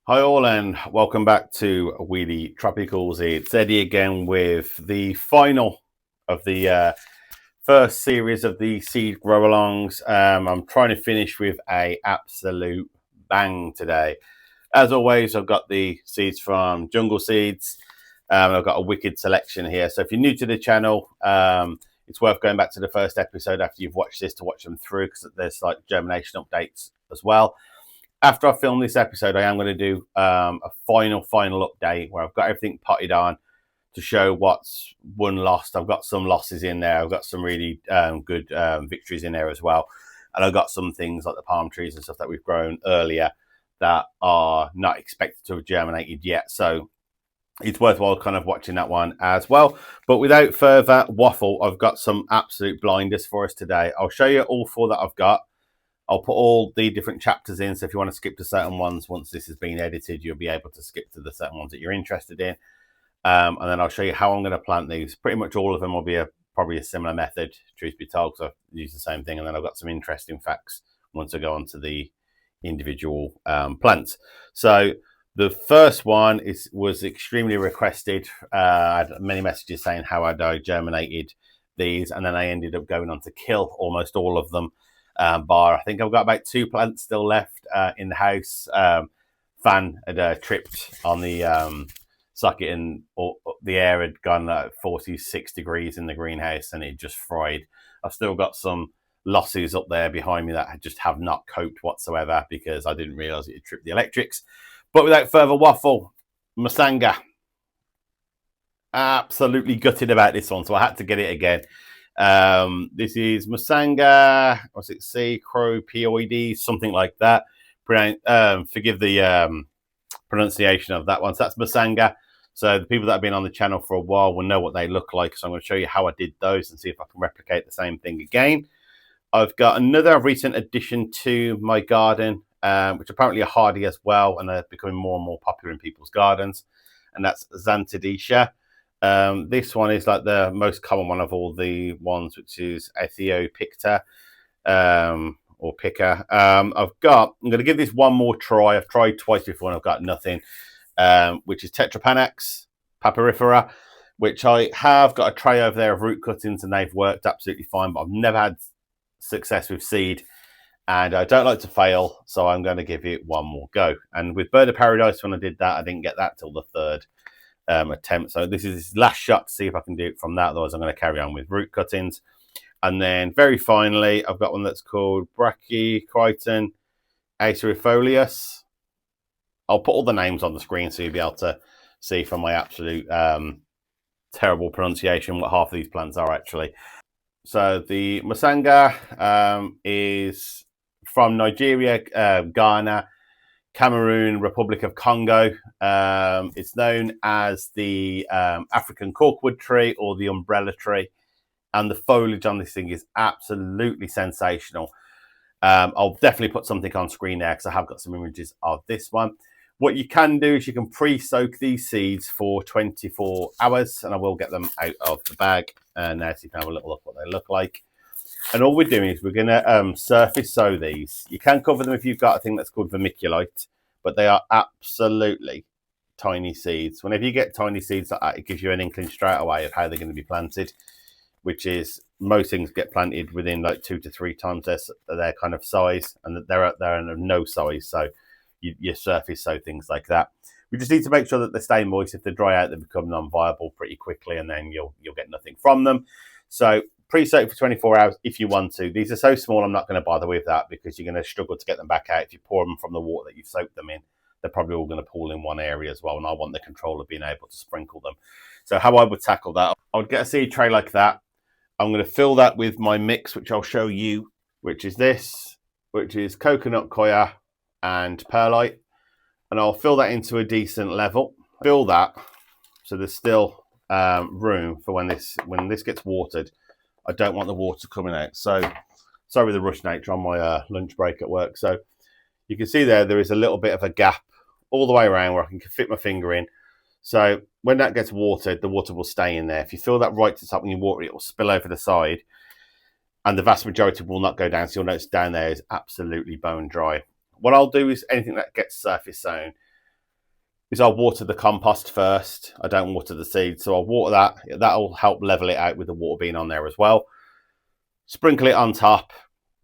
Hi all and welcome back to Wheelie Tropicals. It's Eddie again with the final of the first series of the seed grow alongs. I'm trying to finish with a absolute bang today. As always, I've got the seeds from Jungle Seeds. I've got a wicked selection here. So if you're new to the channel, it's worth going back to the first episode after you've watched this to watch them through, because there's like germination updates as well. After I film this episode, I am going to do a final update where I've got everything potted on to show what's won, lost. I've got some losses in there. I've got some really good victories in there as well. And I've got some things like the palm trees and stuff that we've grown earlier that are not expected to have germinated yet. So it's worthwhile kind of watching that one as well. But without further waffle, I've got some absolute blinders for us today. I'll show you all four that I've got. I'll put all the different chapters in, so if you want to skip to certain ones, once this has been edited, you'll be able to skip to the certain ones that you're interested in. And then I'll show you how I'm going to plant these. Pretty much all of them will be probably a similar method, truth be told, because I've used the same thing. And then I've got some interesting facts once I go on to the individual plants. So the first one was extremely requested. I had many messages saying how I germinated these, and then I ended up going on to kill almost all of them. I think I've got about 2 plants still left in the house. Fan had tripped on the socket, and the air had gone 46 degrees in the greenhouse, and it just fried. I've still got some losses up there behind me that I just have not coped whatsoever because I didn't realize it had tripped the electrics. But without further waffle, Musanga. Absolutely gutted about this one, so I had to get it again. This is Musanga, what's it, Cecropioides, something like that. Forgive the pronunciation of that one. So that's Musanga. So the people that have been on the channel for a while will know what they look like. So I'm going to show you how I did those and see if I can replicate the same thing again. I've got another recent addition to my garden, which apparently are hardy as well, and they're becoming more and more popular in people's gardens. And that's Zantedeschia. This one is like the most common one of all the ones, which is Aethiopica, or picker. I'm going to give this one more try. I've tried twice before and I've got nothing, which is Tetrapanax Papyrifer, which I have got a tray over there of root cuttings and they've worked absolutely fine, but I've never had success with seed and I don't like to fail, so I'm going to give it one more go. And with Bird of Paradise, when I did that, I didn't get that till the third attempt. So this is his last shot to see if I can do it from that. Otherwise, I'm going to carry on with root cuttings. And then very finally, I've got one that's called Brachychiton Acerifolius. I'll put all the names on the screen so you'll be able to see from my absolute terrible pronunciation what half of these plants are actually. So the Musanga is from Nigeria, Ghana, Cameroon, Republic of Congo. It's known as the African corkwood tree or the umbrella tree, and the foliage on this thing is absolutely sensational. I'll definitely put something on screen there because I have got some images of this one. What you can do is you can pre-soak these seeds for 24 hours, and I will get them out of the bag now so you can have a little look what they look like. And all we're doing is we're going to surface sow these. You can cover them if you've got a thing that's called vermiculite, but they are absolutely tiny seeds. Whenever you get tiny seeds like that, it gives you an inkling straight away of how they're going to be planted, which is most things get planted within like 2 to 3 times their kind of size, and they're no size. So you surface sow things like that. We just need to make sure that they stay moist. If they dry out, they become non-viable pretty quickly, and then you'll get nothing from them. So pre-soak for 24 hours if you want to. These are so small, I'm not going to bother with that because you're going to struggle to get them back out. If you pour them from the water that you've soaked them in, they're probably all going to pool in one area as well, and I want the control of being able to sprinkle them. So how I would tackle that, I would get a seed tray like that. I'm going to fill that with my mix, which I'll show you, which is this, which is coconut coir and perlite, and I'll fill that into a decent level. Fill that so there's still room for when this gets watered. I don't want the water coming out. So sorry the rush nature on my lunch break at work. So you can see there is a little bit of a gap all the way around where I can fit my finger in. So when that gets watered, the water will stay in there. If you fill that right to the top when you water it, it will spill over the side, and the vast majority will not go down. So you'll notice down there is absolutely bone dry. What I'll do is anything that gets surface sown, is I'll water the compost first. I don't water the seeds, so I'll water that. That'll help level it out with the water being on there as well. Sprinkle it on top.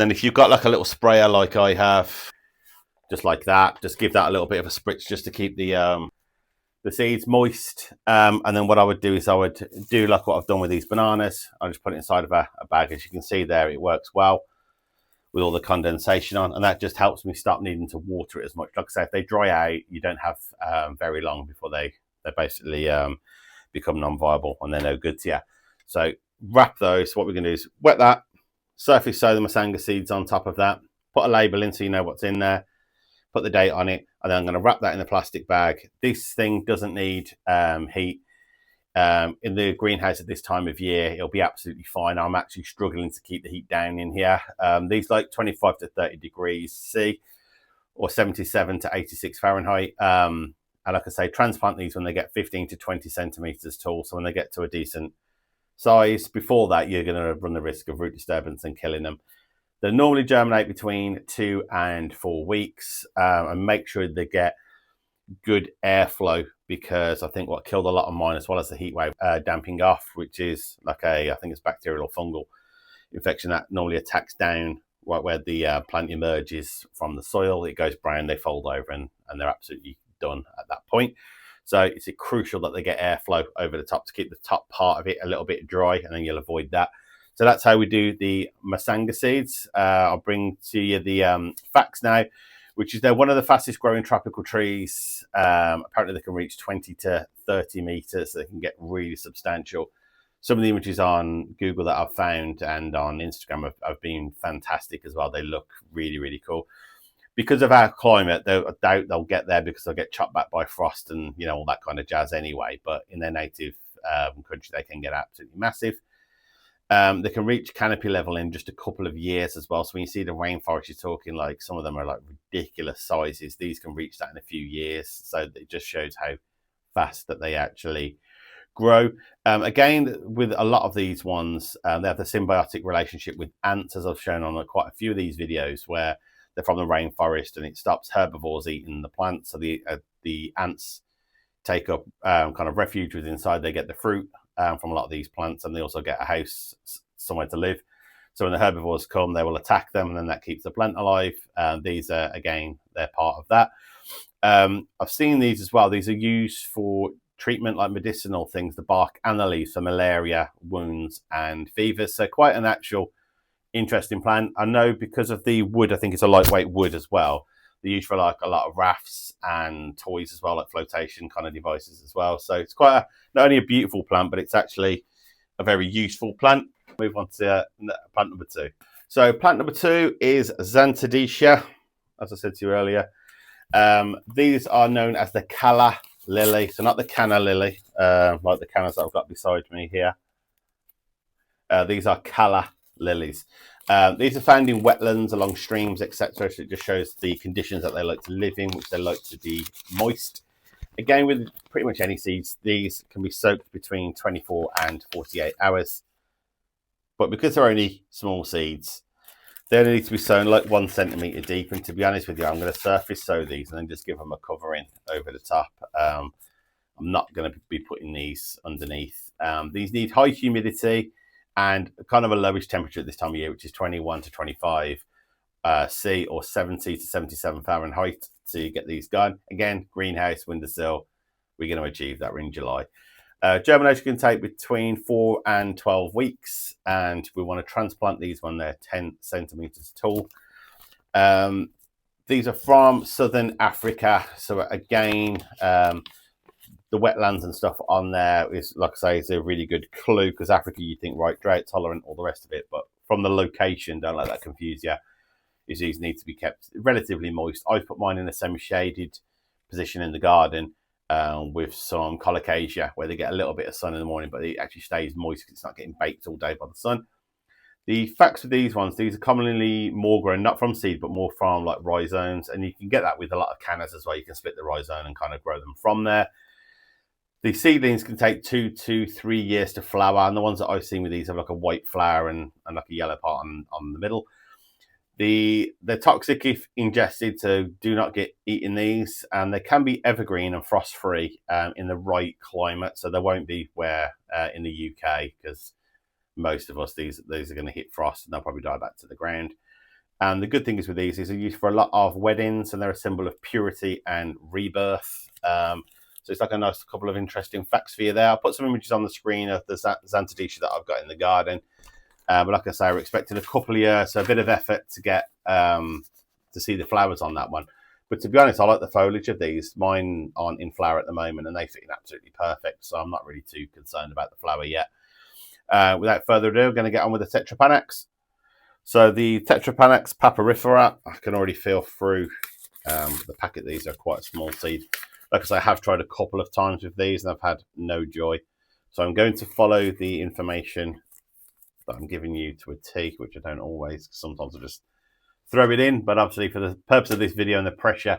And if you've got like a little sprayer like I have, just like that, just give that a little bit of a spritz just to keep the seeds moist. And then what I would do is I would do like what I've done with these bananas. I just put it inside of a bag. As you can see there, it works well with all the condensation on, and that just helps me stop needing to water it as much. Like I say, if they dry out, you don't have very long before they basically become non-viable and they're no good to you. So wrap those. What we're going to do is wet that, surface sow the Musanga seeds on top of that, put a label in so you know what's in there, put the date on it, and then I'm going to wrap that in a plastic bag. This thing doesn't need heat. In the greenhouse at this time of year, it'll be absolutely fine. I'm actually struggling to keep the heat down in here. These like 25 to 30 degrees C or 77 to 86 Fahrenheit. And like I say, transplant these when they get 15 to 20 centimeters tall. So when they get to a decent size, before that, you're going to run the risk of root disturbance and killing them. They normally germinate between 2 and 4 weeks, and make sure they get good airflow, because I think what killed a lot of mine, as well as the heat wave, damping off, which is like I think it's bacterial or fungal infection that normally attacks down right where the plant emerges from the soil. It goes brown, they fold over, and they're absolutely done at that point. So it's crucial that they get airflow over the top to keep the top part of it a little bit dry, and then you'll avoid that. So that's how we do the Musanga seeds. I'll bring to you the facts now, which is they're one of the fastest growing tropical trees. Apparently they can reach 20 to 30 meters. So they can get really substantial. Some of the images on Google that I've found and on Instagram have been fantastic as well. They look really, really cool. Because of our climate, I doubt they'll get there because they'll get chopped back by frost and, you know, all that kind of jazz anyway. But in their native country, they can get absolutely massive. They can reach canopy level in just a couple of years as well. So when you see the rainforest, you're talking like some of them are like ridiculous sizes. These can reach that in a few years. So it just shows how fast that they actually grow. Again, with a lot of these ones, they have the symbiotic relationship with ants, as I've shown on quite a few of these videos, where they're from the rainforest and it stops herbivores eating the plants. So the ants take up kind of refuge within inside. They get the fruit from a lot of these plants, and they also get a house somewhere to live. So when the herbivores come, they will attack them, and then that keeps the plant alive. These are, again, they're part of that. I've seen these as well. These are used for treatment, like medicinal things, the bark and the leaves for malaria, wounds, and fevers. So quite an actual interesting plant. I know because of the wood, I think it's a lightweight wood as well. They're used for like a lot of rafts and toys as well, like flotation kind of devices as well. So it's quite not only a beautiful plant, but it's actually a very useful plant. Move on to plant number 2. So plant number 2 is Zantedeschia, as I said to you earlier. These are known as the Calla lily. So not the canna lily, like the cannas that I've got beside me here. These are Calla lilies. These are found in wetlands, along streams, etc. So it just shows the conditions that they like to live in, which they like to be moist. Again, with pretty much any seeds, these can be soaked between 24 and 48 hours. But because they're only small seeds, they only need to be sown like 1 centimetre deep. And to be honest with you, I'm going to surface sow these and then just give them a covering over the top. I'm not going to be putting these underneath. These need high humidity and kind of a lowish temperature at this time of year, which is 21 to 25 C or 70 to 77 Fahrenheit to get these going. Again, greenhouse, windowsill, we're going to achieve that. We're in July. Germination can take between 4 and 12 weeks, and we want to transplant these when they're 10 centimeters tall. These are from southern Africa, so again, the wetlands and stuff on there is, like I say, is a really good clue, because Africa, you think, right, drought tolerant, all the rest of it, but from the location, don't let that confuse you. These need to be kept relatively moist. I've put mine in a semi-shaded position in the garden with some colocasia, where they get a little bit of sun in the morning, but it actually stays moist because it's not getting baked all day by the sun. The facts with these ones, these are commonly more grown, not from seed, but more from like rhizomes, and you can get that with a lot of cannas as well. You can split the rhizome and kind of grow them from there. The seedlings can take 2 to 3 years to flower, and the ones that I've seen with these have like a white flower and like a yellow part on the middle. They're toxic if ingested, so do not get eating these. And they can be evergreen and frost free in the right climate, so they won't be where in the UK, because most of us these are going to hit frost and they'll probably die back to the ground. And the good thing is with these is they're used for a lot of weddings, and they're a symbol of purity and rebirth. So it's like a nice couple of interesting facts for you there. I'll put some images on the screen of the Zantedeschia that I've got in the garden. But like I say, we're expecting a couple of years, so a bit of effort to get to see the flowers on that one. But to be honest, I like the foliage of these. Mine aren't in flower at the moment, and they fit in absolutely perfect. So I'm not really too concerned about the flower yet. Without further ado, I'm going to get on with the Tetrapanax. So the Tetrapanax Papyrifer, I can already feel through the packet. These are quite a small seed. Like I say, I have tried a couple of times with these, and I've had no joy. So I'm going to follow the information that I'm giving you to a T, which I don't always. Sometimes I just throw it in, but obviously for the purpose of this video and the pressure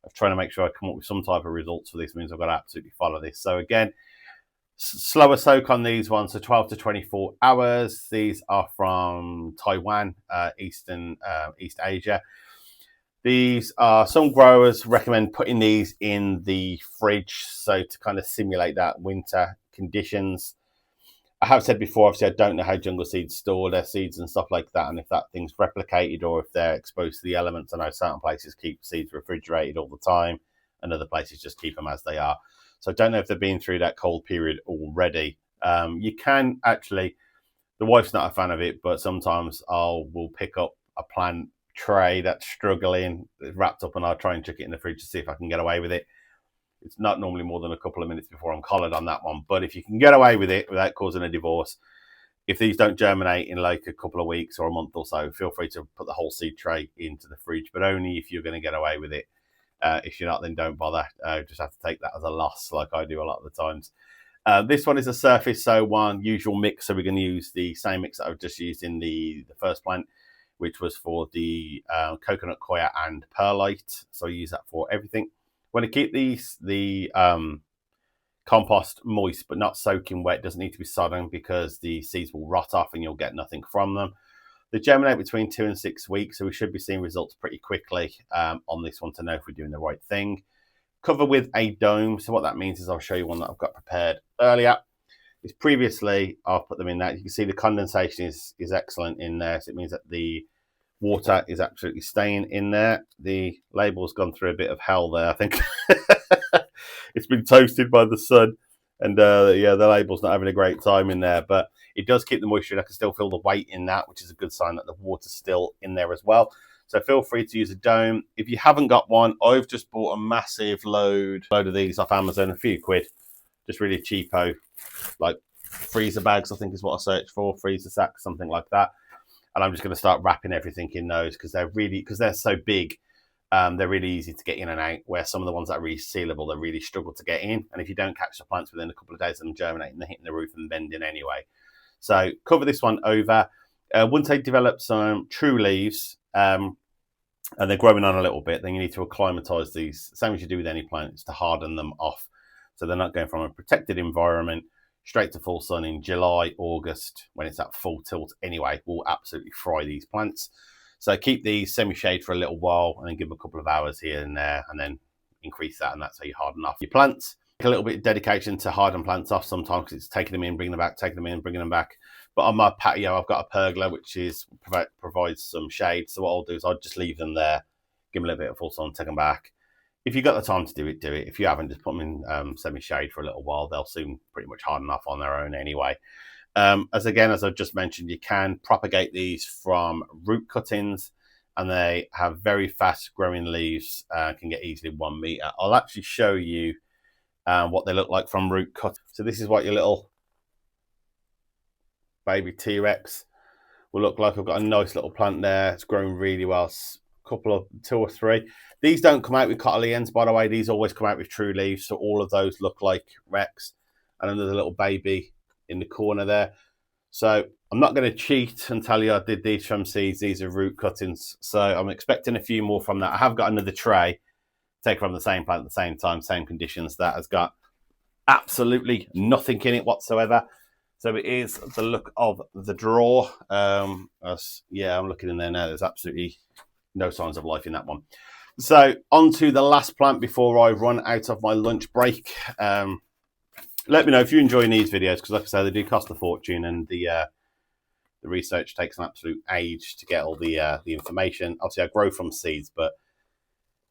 of trying to make sure I come up with some type of results for this means I've got to absolutely follow this. So again, slower soak on these ones, so 12 to 24 hours. These are from Taiwan, East Asia. These are, some growers recommend putting these in the fridge, so to kind of simulate that winter conditions. I have said before, obviously, I don't know how jungle seeds store their seeds and stuff like that, and if that thing's replicated or if they're exposed to the elements. I know certain places keep seeds refrigerated all the time, and other places just keep them as they are. So I don't know if they've been through that cold period already. You can actually, the wife's not a fan of it, but sometimes we'll pick up a plant tray that's struggling, it's wrapped up, and I'll try and chuck it in the fridge to see if I can get away with it. It's not normally more than a couple of minutes before I'm collared on that one. But if you can get away with it without causing a divorce, if these don't germinate in like a couple of weeks or a month or so, feel free to put the whole seed tray into the fridge, but only if you're going to get away with it. If you're not, then don't bother. Just have to take that as a loss, like I do a lot of the times. This one is a surface sow one, usual mix. So we're going to use the same mix that I've just used in the first plant, which was for the coconut coir and perlite. So I use that for everything. Want to keep the compost moist but not soaking wet. It doesn't need to be sodden because the seeds will rot off and you'll get nothing from them. They germinate between 2 and 6 weeks, so we should be seeing results pretty quickly on this one to know if we're doing the right thing. Cover with a dome. So what that means is I'll show you one that I've got prepared earlier. Is previously I've put them in that. You can see the condensation is excellent in there, so it means that the water is absolutely staying in there. The label's gone through a bit of hell there, I think. It's been toasted by the sun, and yeah, the label's not having a great time in there, but it does keep the moisture, and I can still feel the weight in that, which is a good sign that the water's still in there as well. So feel free to use a dome. If you haven't got one, I've just bought a massive load of these off Amazon, a few quid, just really cheapo, like freezer bags, I think is what I searched for, freezer sacks, something like that. And I'm just going to start wrapping everything in those because they're so big, they're really easy to get in and out, where some of the ones that are really sealable, they really struggle to get in. And if you don't catch the plants within a couple of days of them germinating, they're hitting the roof and bending anyway. So cover this one over. Once they develop some true leaves and they're growing on a little bit, then you need to acclimatise these, same as you do with any plants, to harden them off. So they're not going from a protected environment straight to full sun in July, August, when it's at full tilt anyway, will absolutely fry these plants. So keep these semi-shade for a little while and then give them a couple of hours here and there, and then increase that, and that's how you harden off your plants. Take a little bit of dedication to harden plants off sometimes, because it's taking them in, bringing them back, taking them in, bringing them back. But on my patio, I've got a pergola, which provides some shade. So what I'll do is I'll just leave them there, give them a little bit of full sun, take them back. If you've got the time to do it, do it. If you haven't, just put them in semi-shade for a little while. They'll soon pretty much harden off on their own anyway. As I've just mentioned, you can propagate these from root cuttings, and they have very fast growing leaves, can get easily 1 meter. I'll actually show you what they look like from root cut. So this is what your little baby T-Rex will look like. I've got a nice little plant there. It's growing really well. Couple of 2 or 3. These don't come out with cotyledons, by the way. These always come out with true leaves, so all of those look like Rex. And then there's a little baby in the corner there. So I'm not going to cheat and tell you I did these from seeds. These are root cuttings, so I'm expecting a few more from that. I have got another tray, take from the same plant at the same time, same conditions, that has got absolutely nothing in it whatsoever. So it is the look of the drawer. Yeah, I'm looking in there now. There's absolutely no signs of life in that one. So on to the last plant before I run out of my lunch break. Let me know if you're enjoying these videos, because like I say, they do cost a fortune, and the research takes an absolute age to get all the information. Obviously, I grow from seeds, but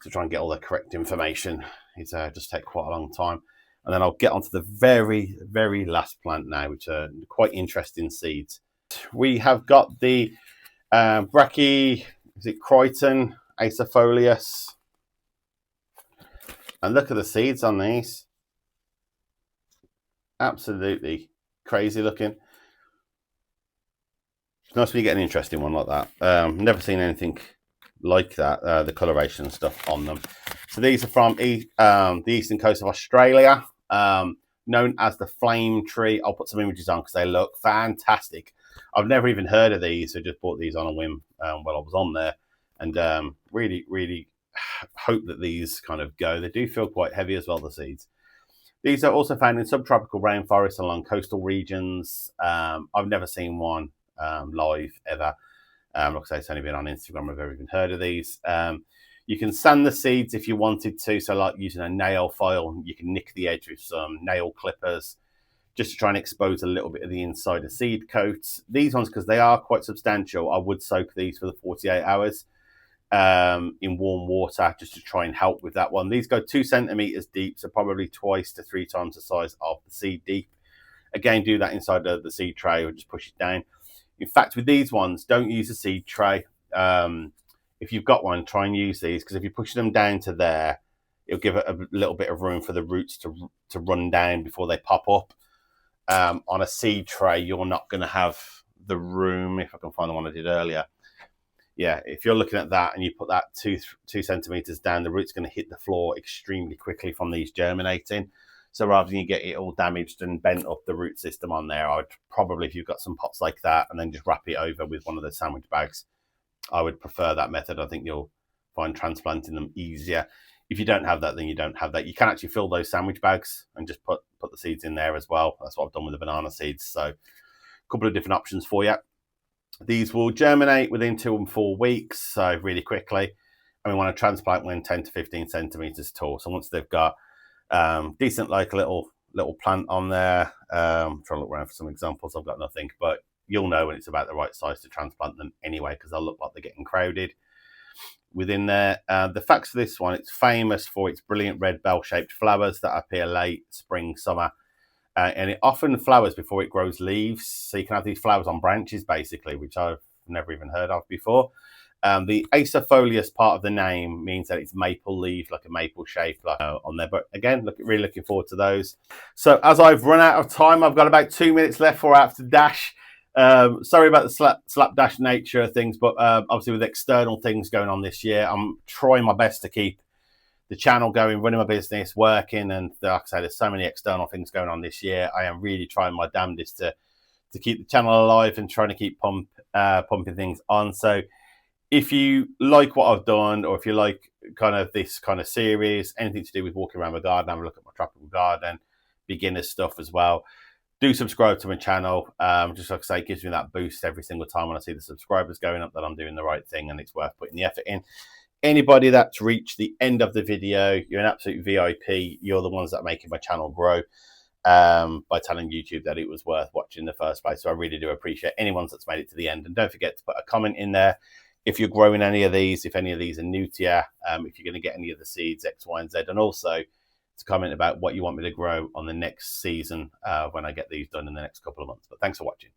to try and get all the correct information, it's just take quite a long time. And then I'll get onto the very, very last plant now, which are quite interesting seeds. We have got the Brachychiton Acerifolius. And look at the seeds on these. Absolutely crazy looking. It's nice when you get an interesting one like that. Never seen anything like that, the coloration and stuff on them. So these are from the eastern coast of Australia. Known as the flame tree. I'll put some images on because they look fantastic. I've never even heard of these, so just bought these on a whim while I was on there, and really hope that these kind of go. They do feel quite heavy as well, the seeds. These are also found in subtropical rainforests along coastal regions. I've never seen one live ever. Like I say, it's only been on Instagram. I've never even heard of these. You can sand the seeds if you wanted to. So like using a nail file, you can nick the edge with some nail clippers just to try and expose a little bit of the inside of seed coats. These ones, because they are quite substantial, I would soak these for the 48 hours in warm water just to try and help with that one. These go 2 centimeters deep, so probably 2 to 3 times the size of the seed deep. Again, do that inside the seed tray or just push it down. In fact, with these ones, don't use a seed tray. If you've got one, try and use these, because if you push them down to there, it'll give it a little bit of room for the roots to run down before they pop up. On a seed tray, you're not going to have the room. If I can find the one I did earlier. Yeah, if you're looking at that and you put that 2 centimeters down, the root's going to hit the floor extremely quickly from these germinating. So rather than you get it all damaged and bent up the root system on there, I would probably, if you've got some pots like that, and then just wrap it over with one of the sandwich bags, I would prefer that method. I think you'll find transplanting them easier. If you don't have that, then you don't have that. You can actually fill those sandwich bags and just put the seeds in there as well. That's what I've done with the banana seeds. So a couple of different options for you. These will germinate within 2 and 4 weeks, so really quickly. And we want to transplant when 10 to 15 centimeters tall. So once they've got decent, like little plant on there, trying to look around for some examples. I've got nothing, but you'll know when it's about the right size to transplant them anyway, because they'll look like they're getting crowded within there. The facts for this one: it's famous for its brilliant red bell-shaped flowers that appear late spring, summer. And it often flowers before it grows leaves. So you can have these flowers on branches, basically, which I've never even heard of before. The acerifolius part of the name means that it's maple leaf, like a maple shape on there. But again, really looking forward to those. So as I've run out of time, I've got about 2 minutes left before I have to dash. Sorry about the slapdash nature of things, but obviously with external things going on this year, I'm trying my best to keep the channel going, running my business, working, and like I say, there's so many external things going on this year. I am really trying my damnedest to keep the channel alive and trying to keep pumping things on. So if you like what I've done, or if you like kind of this kind of series, anything to do with walking around my garden, have a look at my tropical garden, beginner stuff as well, do subscribe to my channel. Just like I say, it gives me that boost every single time when I see the subscribers going up, that I'm doing the right thing and it's worth putting the effort in. Anybody that's reached the end of the video, you're an absolute VIP. You're the ones that are making my channel grow by telling YouTube that it was worth watching in the first place. So I really do appreciate anyone that's made it to the end. And don't forget to put a comment in there if you're growing any of these, if any of these are new to you, if you're going to get any of the seeds, X, Y, and Z. And also to comment about what you want me to grow on the next season when I get these done in the next couple of months. But thanks for watching.